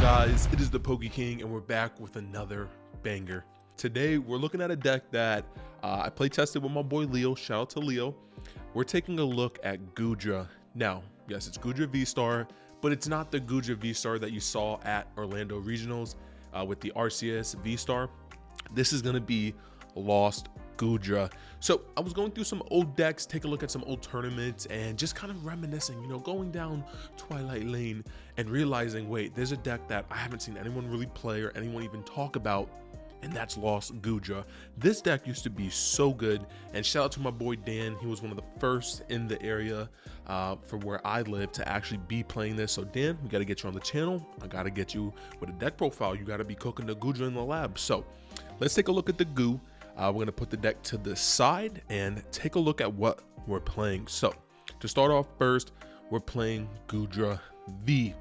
guys? It is the Poke King and we're back with another banger. Today we're looking at a deck that I play tested with my boy Leo. Shout out to Leo. We're taking a look at Goodra. Now, yes, it's Goodra V-Star, but it's not the Goodra V-Star that you saw at Orlando Regionals with the RCS V-Star. This is going to be Lost Goodra. So I was going through some old decks, take a look at some old tournaments and just kind of reminiscing, you know, going down Twilight Lane and realizing, wait, there's a deck that I haven't seen anyone really play or anyone even talk about, and that's Lost Goodra. This deck used to be so good, and shout out to my boy Dan. He was one of the first in the area for where I live to actually be playing this. So Dan, we got to get you on the channel. I got to get you with a deck profile. You got to be cooking the Goodra in the lab. So let's take a look at the goo. We're going to put the deck to the side and take a look at what we're playing. So to start off first, we're playing Goodra V.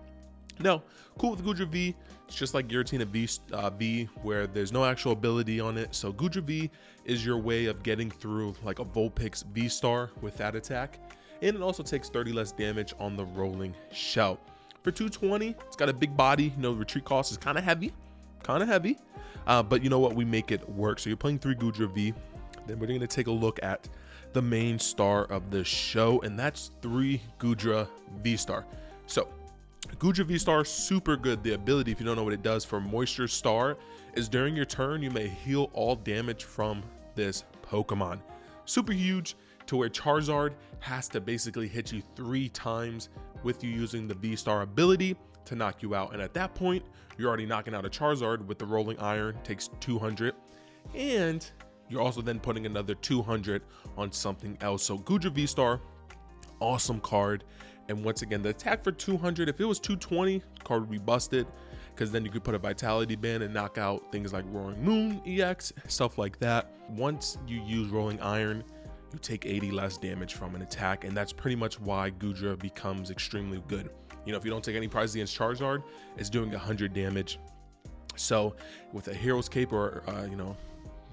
Now, cool with Goodra V, it's just like Giratina V, where there's no actual ability on it. So Goodra V is your way of getting through like a Vulpix V-Star with that attack. And it also takes 30 less damage on the rolling shell. For 220, it's got a big body. You know, retreat cost is kind of heavy. But you know what, we make it work. So you're playing 3 Goodra V. Then we're going to take a look at the main star of the show, and that's 3 Goodra V-Star. So Goodra V-Star, super good. The ability, if you don't know what it does for Moisture Star, is during your turn, you may heal all damage from this Pokemon. Super huge to where Charizard has to basically hit you 3 times with you using the V-Star ability to knock you out. And at that point, you're already knocking out a Charizard with the Rolling Iron, takes 200. And you're also then putting another 200 on something else. So Goodra V-Star, awesome card. And once again, the attack for 200, if it was 220, the card would be busted, because then you could put a Vitality Band and knock out things like Roaring Moon EX, stuff like that. Once you use Rolling Iron, you take 80 less damage from an attack, and that's pretty much why Goodra becomes extremely good. You know, if you don't take any prizes against Charizard, it's doing 100 damage. So with a Hero's Cape or, you know,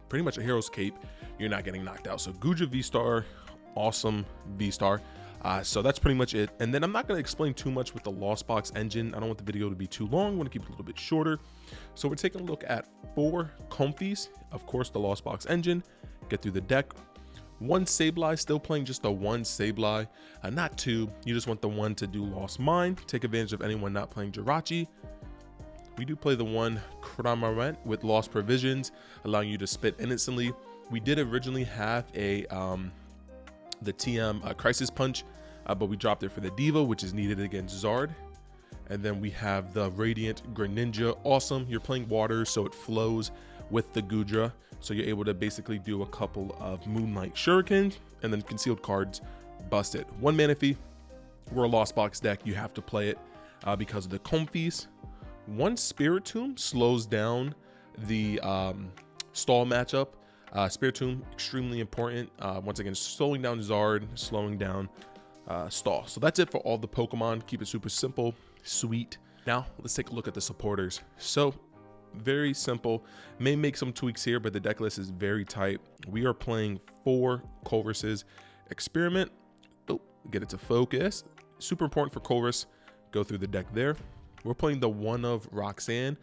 pretty much a Hero's Cape, you're not getting knocked out. So Goodra V-Star, awesome V-Star. So that's pretty much it. And then I'm not going to explain too much with the Lost Box engine. I don't want the video to be too long. I want to keep it a little bit shorter. So we're taking a look at 4 Comfies. Of course, the Lost Box engine. Get through the deck. 1 Sableye, still playing just the 1 Sableye, not 2. You just want the 1 to do Lost Mine. Take advantage of anyone not playing Jirachi. We do play the 1 Cramorant with Lost Provisions, allowing you to spit instantly. We did originally have a the TM Crisis Punch, but we dropped it for the Diva, which is needed against Zard. And then we have the Radiant Greninja. Awesome. You're playing water, so it flows with the Goodra, so you're able to basically do a couple of Moonlight Shurikens and then concealed cards, bust it. 1 mana fee. We're a Lost Box deck, you have to play it because of the Comfies. 1 Spiritomb slows down the stall matchup. Spiritomb, extremely important. Once again, slowing down Zard, slowing down stall. So that's it for all the Pokemon. Keep it super simple, sweet. Now let's take a look at the supporters. So very simple, may make some tweaks here, but the deck list is very tight. We are playing 4 Colress's. Experiment, get it to focus, super important for Colress. Go through the deck there. We're playing the 1 of Roxanne,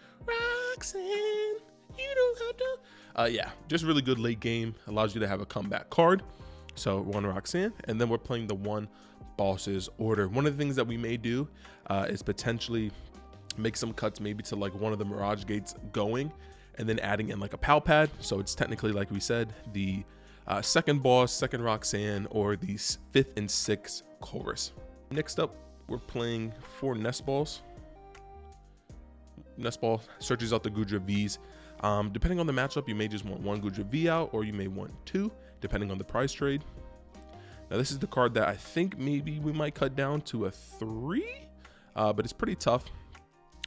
you don't have to. Yeah, just really good late game, allows you to have a comeback card. So 1 Roxanne, and then we're playing the 1 Boss's Order. One of the things that we may do is potentially make some cuts maybe to like one of the Mirage Gates going, and then adding in like a Pal Pad. So it's technically, like we said, the 2nd boss, 2nd Roxanne, or the 5th and 6th Chorus. Next up, we're playing 4 Nest Balls. Nest Ball searches out the Goodra Vs. Depending on the matchup, you may just want 1 Goodra V out, or you may want 2, depending on the price trade. Now this is the card that I think maybe we might cut down to a 3, but it's pretty tough.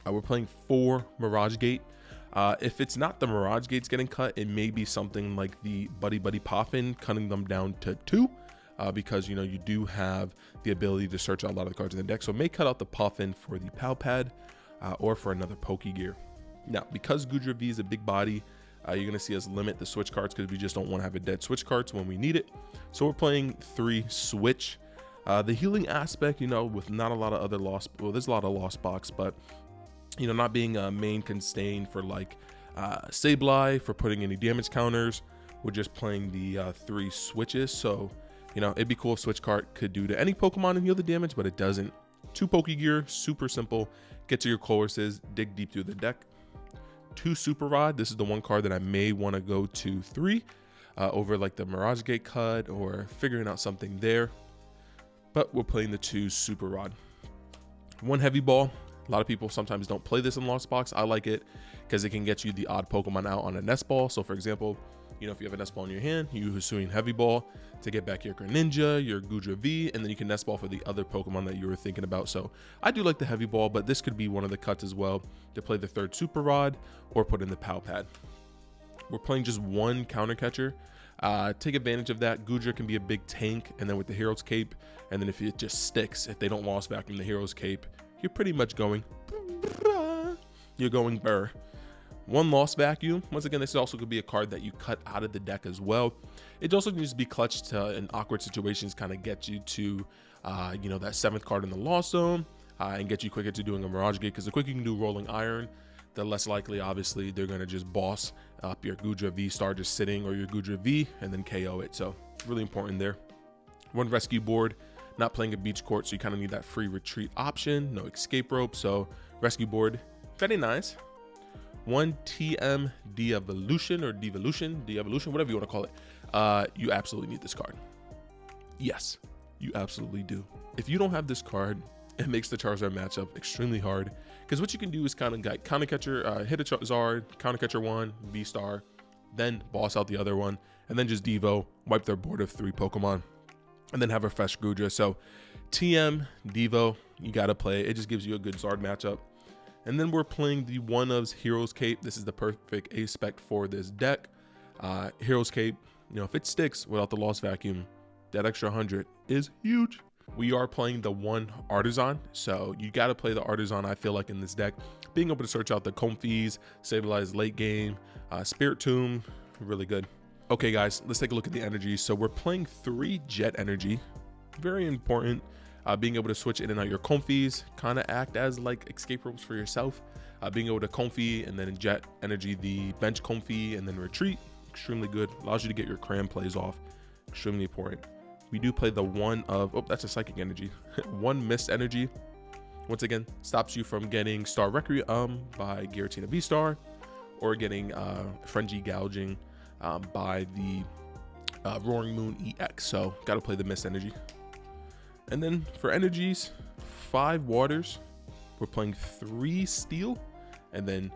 We're playing 4 Mirage Gate. If it's not the Mirage Gates getting cut, it may be something like the Buddy Buddy Poffin, cutting them down to 2, because you know you do have the ability to search out a lot of the cards in the deck. So may cut out the Poffin for the Pal Pad, or for another Pokegear. Now, because Goodra V is a big body, you're going to see us limit the switch cards because we just don't want to have a dead switch cards when we need it. So we're playing 3 switch. The healing aspect, you know, with not a lot of other lost, well, there's a lot of Lost Box, but you know, not being a main constraint for like Sableye for putting any damage counters. We're just playing the 3 switches. So, you know, it'd be cool if Switch Cart could do to any Pokemon and heal the damage, but it doesn't. 2 Pokegear, super simple. Get to your courses, dig deep through the deck. 2 Super Rod. This is the one card that I may want to go to 3 over like the Mirage Gate cut or figuring out something there. But we're playing the 2 Super Rod. 1 Heavy Ball. A lot of people sometimes don't play this in Lost Box. I like it because it can get you the odd Pokemon out on a Nest Ball. So for example, you know, if you have a Nest Ball in your hand, you use Hisuian Heavy Ball to get back your Greninja, your Goodra V, and then you can Nest Ball for the other Pokemon that you were thinking about. So I do like the Heavy Ball, but this could be one of the cuts as well to play the 3rd Super Rod or put in the Pow Pad. We're playing just 1 Counter Catcher. Take advantage of that. Goodra can be a big tank, and then with the Hero's Cape, and then if it just sticks, if they don't Lost Vacuum the Hero's Cape, you're pretty much going, you're going burr. 1 Lost Vacuum. Once again, this also could be a card that you cut out of the deck as well. It also needs to be clutched to in awkward situations, kind of get you to, you know, that 7th card in the Lost Zone and get you quicker to doing a Mirage Gate. Because the quicker you can do Rolling Iron, the less likely, obviously, they're going to just boss up your Goodra V-Star just sitting or your Goodra V and then KO it. So really important there. 1 Rescue Board. Not playing a beach court, so you kind of need that free retreat option. No escape rope, so Rescue Board, very nice. 1 TM De-Evolution or Devolution, whatever you want to call it. You absolutely need this card. Yes, you absolutely do. If you don't have this card, it makes the Charizard matchup extremely hard, because what you can do is kind of get Counter Catcher, hit a Charizard, Counter Catcher 1, V-Star, then boss out the other one, and then just Devo, wipe their board of 3 Pokemon, and then have a fresh Goodra. So TM, Devo, you got to play. It just gives you a good Zard matchup. And then we're playing the 1-of's Hero's Cape. This is the perfect A-spec for this deck. Hero's Cape, you know, if it sticks without the Lost Vacuum, that extra 100 is huge. We are playing the 1 Artisan, so you got to play the Artisan, I feel like, in this deck. Being able to search out the Comfeys, stabilize late game, Spirit Tomb, really good. Okay guys, let's take a look at the energy. So we're playing 3 Jet Energy, very important. Being able to switch in and out your Comfeys, kind of act as like escape ropes for yourself. Being able to Comfey and then Jet Energy the bench Comfey and then retreat, extremely good. Allows you to get your cram plays off, extremely important. We do play the 1 of, oh, that's a Psychic Energy. 1 Mist Energy. Once again, stops you from getting Star Requiem by Giratina V-Star or getting Frenzy Gouging by the Roaring Moon EX. So got to play the Mist Energy. And then for energies, 5 Waters. We're playing 3 Steel and then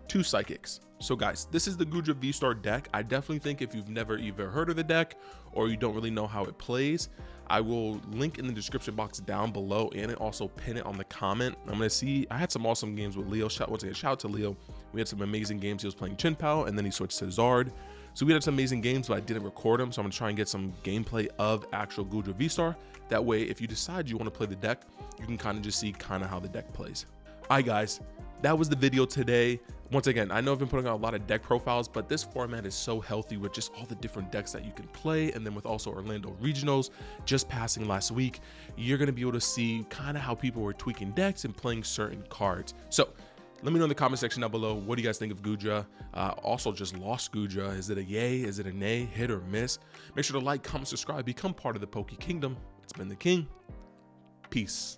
2 Psychics. So guys, this is the Goodra V-Star deck. I definitely think if you've never even heard of the deck or you don't really know how it plays, I will link in the description box down below and also pin it on the comment. I'm gonna see, I had some awesome games with Leo. Once again, shout out to Leo. We had some amazing games. He was playing Chin Pao and then he switched to Zard. So we had some amazing games, but I didn't record them. So I'm gonna try and get some gameplay of actual Goodra V-Star. That way, if you decide you wanna play the deck, you can kind of just see kind of how the deck plays. All right guys, that was the video today. Once again, I know I've been putting out a lot of deck profiles, but this format is so healthy with just all the different decks that you can play. And then with also Orlando Regionals just passing last week, you're going to be able to see kind of how people were tweaking decks and playing certain cards. So let me know in the comment section down below, what do you guys think of Goodra? Also just Lost Goodra. Is it a yay? Is it a nay? Hit or miss? Make sure to like, comment, subscribe, become part of the Poke Kingdom. It's been the King. Peace.